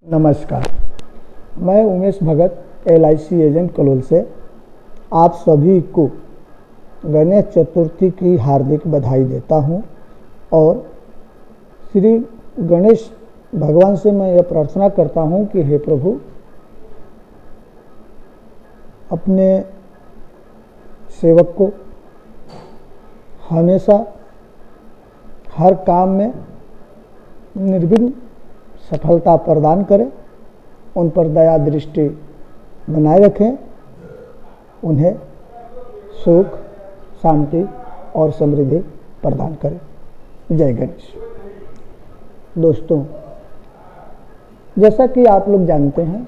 नमस्कार, मैं उमेश भगत LIC agent Kalol से आप सभी को गणेश चतुर्थी की हार्दिक बधाई देता हूं और श्री गणेश भगवान से मैं यह प्रार्थना करता हूं कि हे प्रभु, अपने सेवक को हमेशा हर काम में निर्विघ्न सफलता प्रदान करें, उन पर दया दृष्टि बनाए रखें, उन्हें सुख, शांति और समृद्धि प्रदान करें। जय गणेश। दोस्तों, जैसा कि आप लोग जानते हैं,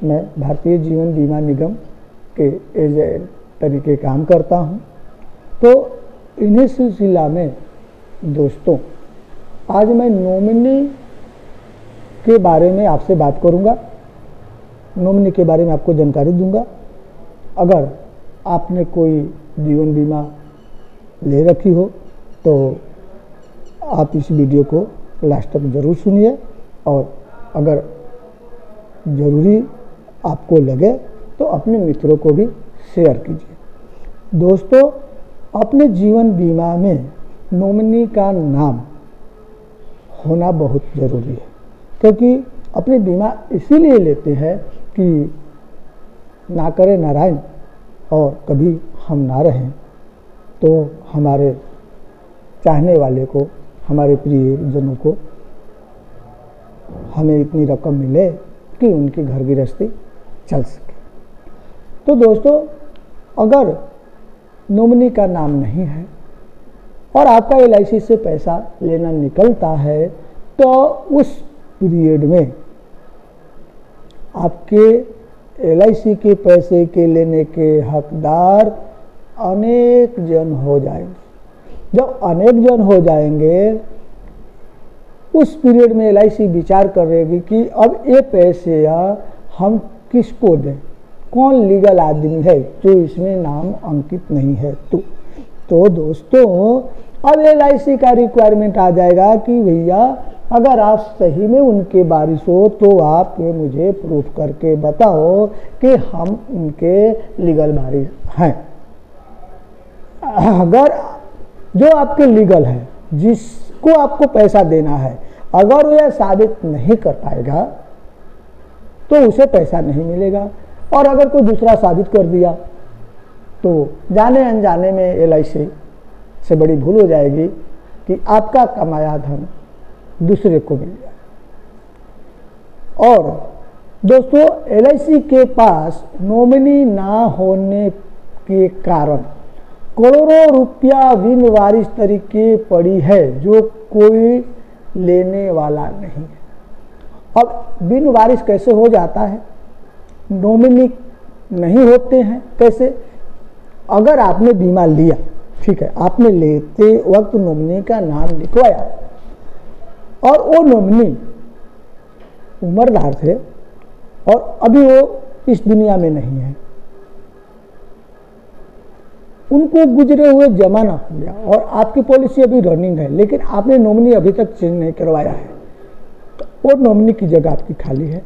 मैं भारतीय जीवन बीमा निगम के एजेंट तरीके काम करता हूं। तो इन्हीं सिलसिला में दोस्तों, आज मैं नॉमिनी के बारे में आपसे बात करूंगा। नॉमिनी के बारे में आपको जानकारी दूंगा। अगर आपने कोई जीवन बीमा ले रखी हो तो आप इस वीडियो को लास्ट तक ज़रूर सुनिए, और अगर ज़रूरी आपको लगे तो अपने मित्रों को भी शेयर कीजिए। दोस्तों, अपने जीवन बीमा में नॉमिनी का नाम होना बहुत ज़रूरी है, क्योंकि अपने बीमा इसीलिए लेते हैं कि ना करे नारायण और कभी हम ना रहें तो हमारे चाहने वाले को, हमारे प्रियजनों को हमें इतनी रकम मिले कि उनकी घर गृहस्थी चल सके। तो दोस्तों, अगर नॉमिनी का नाम नहीं है और आपका LIC से पैसा लेना निकलता है तो उस पीरियड में आपके LIC के पैसे के लेने के हकदार अनेक जन हो जाएंगे। जब अनेक जन हो जाएंगे, उस पीरियड में LIC विचार करेगी कि अब ये पैसे हम किसको दें, कौन लीगल आदमी है जो इसमें नाम अंकित नहीं है। तो दोस्तों, अब LIC का रिक्वायरमेंट आ जाएगा कि भैया, अगर आप सही में उनके वारिस हो तो आप मुझे प्रूफ करके बताओ कि हम उनके लीगल वारिस हैं। अगर जो आपके लीगल है, जिसको आपको पैसा देना है, अगर वो यह साबित नहीं कर पाएगा तो उसे पैसा नहीं मिलेगा। और अगर कोई दूसरा साबित कर दिया तो जाने अनजाने में LIC से बड़ी भूल हो जाएगी कि आपका कमाया धन दूसरे को मिल जाए। और दोस्तों, LIC के पास नॉमिनी ना होने के कारण करोड़ों रुपया बिन वारिस तरीके पड़ी है जो कोई लेने वाला नहीं है। अब बिन वारिस कैसे हो जाता है? नॉमिनी नहीं होते हैं कैसे? अगर आपने बीमा लिया, ठीक है, आपने लेते वक्त नॉमिनी का नाम लिखवाया और वो नॉमिनी उम्रदार थे और अभी वो इस दुनिया में नहीं है, उनको गुजरे हुए जमाना हो गया और आपकी पॉलिसी अभी रनिंग है, लेकिन आपने नॉमिनी अभी तक चेंज नहीं करवाया है, तो वो नॉमिनी की जगह आपकी खाली है।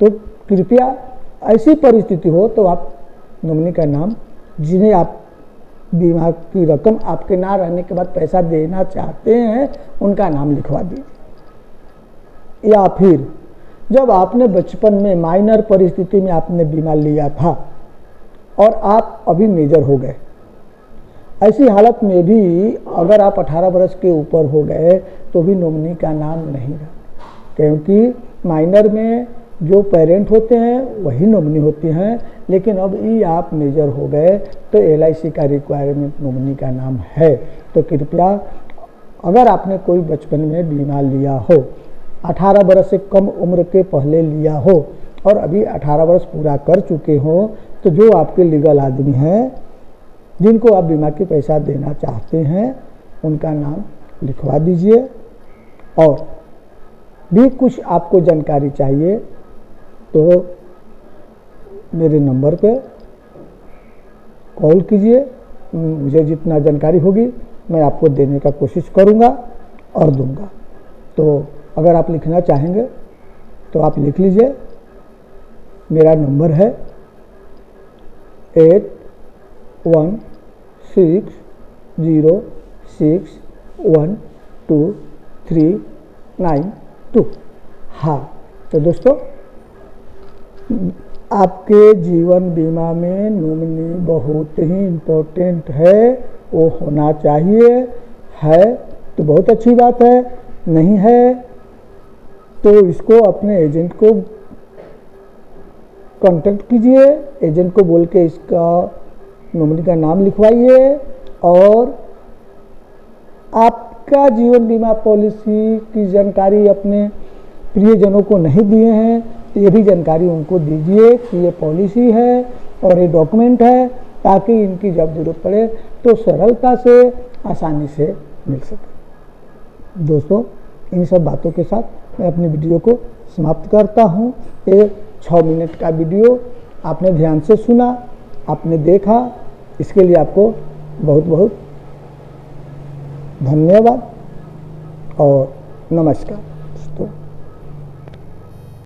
तो कृपया ऐसी परिस्थिति हो तो आप नॉमिनी का नाम, जिन्हें आप बीमा की रकम आपके ना रहने के बाद पैसा देना चाहते हैं, उनका नाम लिखवा दीजिए। या फिर जब आपने बचपन में माइनर परिस्थिति में आपने बीमा लिया था और आप अभी मेजर हो गए, ऐसी हालत में भी अगर आप 18 वर्ष के ऊपर हो गए तो भी नॉमिनी का नाम नहीं रहा, क्योंकि माइनर में जो पेरेंट होते हैं वही नॉमिनी होते हैं। लेकिन अब ये आप मेजर हो गए तो LIC का रिक्वायरमेंट नॉमिनी का नाम है। तो कृपया, अगर आपने कोई बचपन में बीमा लिया हो 18 वर्ष से कम उम्र के पहले लिया हो और अभी 18 वर्ष पूरा कर चुके हो, तो जो आपके लीगल आदमी हैं जिनको आप बीमा के पैसा देना चाहते हैं उनका नाम लिखवा दीजिए। और भी कुछ आपको जानकारी चाहिए तो मेरे नंबर पे कॉल कीजिए, मुझे जितना जानकारी होगी मैं आपको देने का कोशिश करूँगा और दूंगा। तो अगर आप लिखना चाहेंगे तो आप लिख लीजिए, मेरा नंबर है 8160612392। हाँ, तो दोस्तों आपके जीवन बीमा में नॉमिनी बहुत ही इम्पोर्टेंट है, वो होना चाहिए। है तो बहुत अच्छी बात है, नहीं है तो इसको अपने एजेंट को कांटेक्ट कीजिए, एजेंट को बोल के इसका नॉमिनी का नाम लिखवाइए। और आपका जीवन बीमा पॉलिसी की जानकारी अपने प्रियजनों को नहीं दिए हैं तो ये भी जानकारी उनको दीजिए कि ये पॉलिसी है और ये डॉक्यूमेंट है, ताकि इनकी जब जरूरत पड़े तो सरलता से आसानी से मिल सके। दोस्तों इन सब बातों के साथ मैं अपनी वीडियो को समाप्त करता हूँ। ये 6 मिनट का वीडियो आपने ध्यान से सुना, आपने देखा, इसके लिए आपको बहुत बहुत धन्यवाद और नमस्कार।